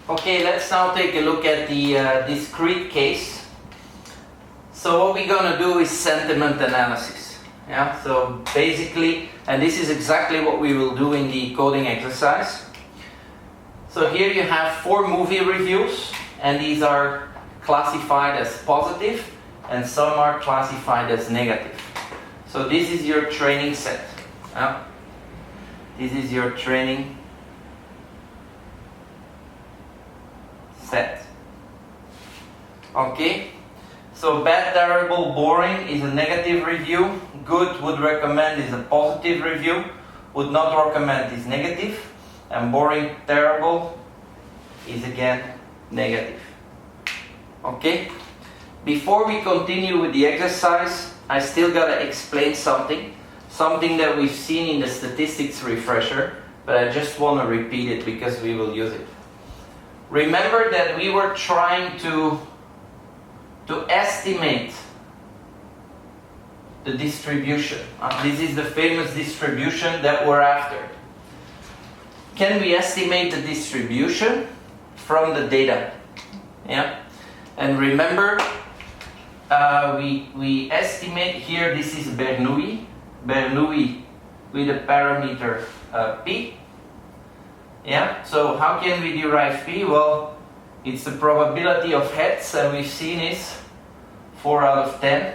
Okay, let's now take a look at the discrete case. So what we're going to do is sentiment analysis. Yeah, so basically, and this is exactly what we will do in the coding exercise. So here you have 4 movie reviews, and these are classified as positive, and some are classified as negative. So this is your training set. Yeah? This is your training set. Okay, so bad, terrible, boring is a negative review. Good, would recommend is a positive review. Would not recommend is negative. And boring, terrible is again negative. Okay, before we continue with the exercise, I still gotta explain something that we've seen in the statistics refresher, but I just want to repeat it because we will use it. Remember that we were trying to estimate the distribution. This is the famous distribution that we're after. Can we estimate the distribution from the data? Yeah. And remember, we estimate here, this is Bernoulli with a parameter p. Yeah, so how can we derive p? Well, it's the probability of heads, and we've seen is 4 out of 10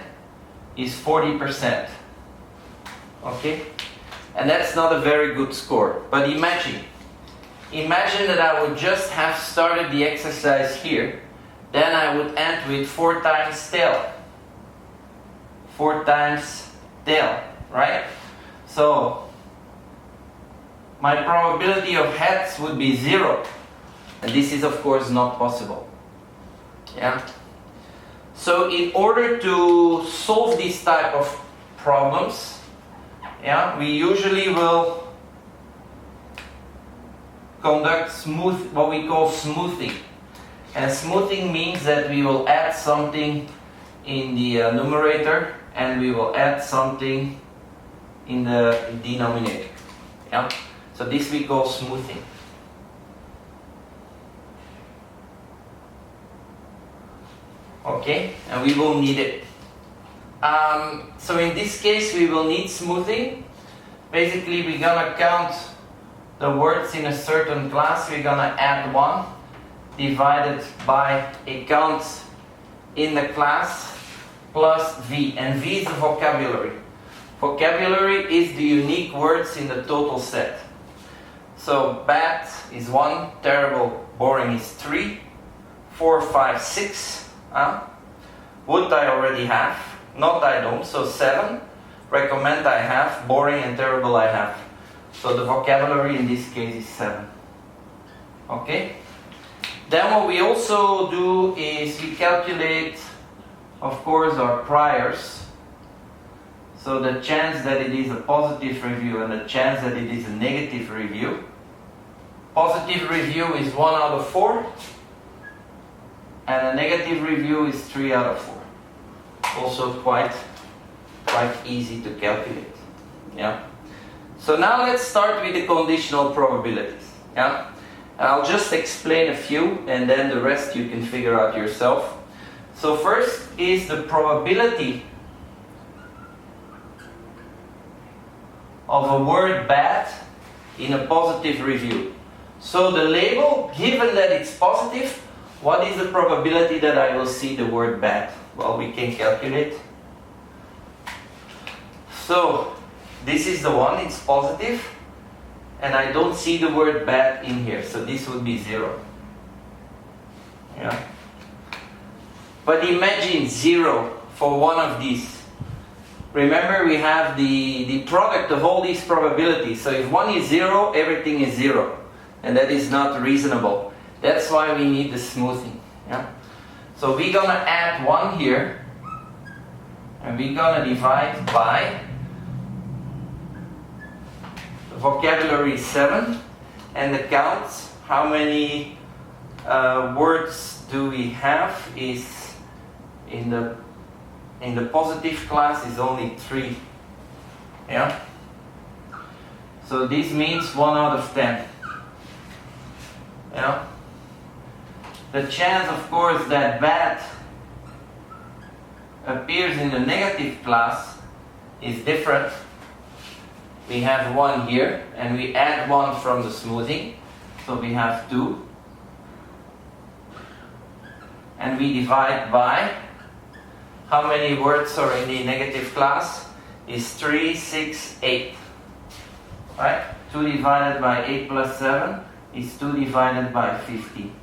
is 40%. Okay, and that's not a very good score. But imagine that I would just have started the exercise here, then I would end with 4 times tail. 4 times tail, right? So my probability of heads would be 0, and this is of course not possible. Yeah. So in order to solve these type of problems, yeah, we usually will conduct what we call smoothing. And smoothing means that we will add something in the numerator and we will add something in the denominator. Yeah? So this we call smoothing. Okay, and we will need it. So in this case we will need smoothing. Basically we're gonna count the words in a certain class. We're gonna add 1 divided by a count in the class plus v, and v is the vocabulary. Vocabulary is the unique words in the total set. So bad is 1, terrible, boring is 3, 4, 5, 6. Would I already have? Not I don't, so 7. Recommend I have, boring and terrible I have. So the vocabulary in this case is 7. Okay? Then what we also do is we calculate, of course, our priors. So the chance that it is a positive review and the chance that it is a negative review. Positive review is 1 out of 4. And a negative review is 3 out of 4. Also quite easy to calculate. Yeah. So now let's start with the conditional probabilities. Yeah. And I'll just explain a few, and then the rest you can figure out yourself. So first is the probability of a word bad in a positive review. So the label, given that it's positive, what is the probability that I will see the word bad? Well, we can calculate. So this is the one, it's positive, and I don't see the word bad in here, so this would be 0. Yeah. But imagine 0 for one of these. Remember, we have the product of all these probabilities. So if one is 0, everything is 0, and that is not reasonable. That's why we need the smoothing. Yeah? So we're gonna add 1 here, and we're gonna divide by the vocabulary 7, and the counts. How many words do we have? Is in the positive class is only 3. Yeah. So this means 1 out of 10. Yeah. The chance, of course, that bad appears in the negative class is different. We have 1 here, and we add 1 from the smoothing, so we have 2. And we divide by how many words are in the negative class is 3, 6, 8. Right? 2 divided by 8 plus 7 is 2 divided by 50.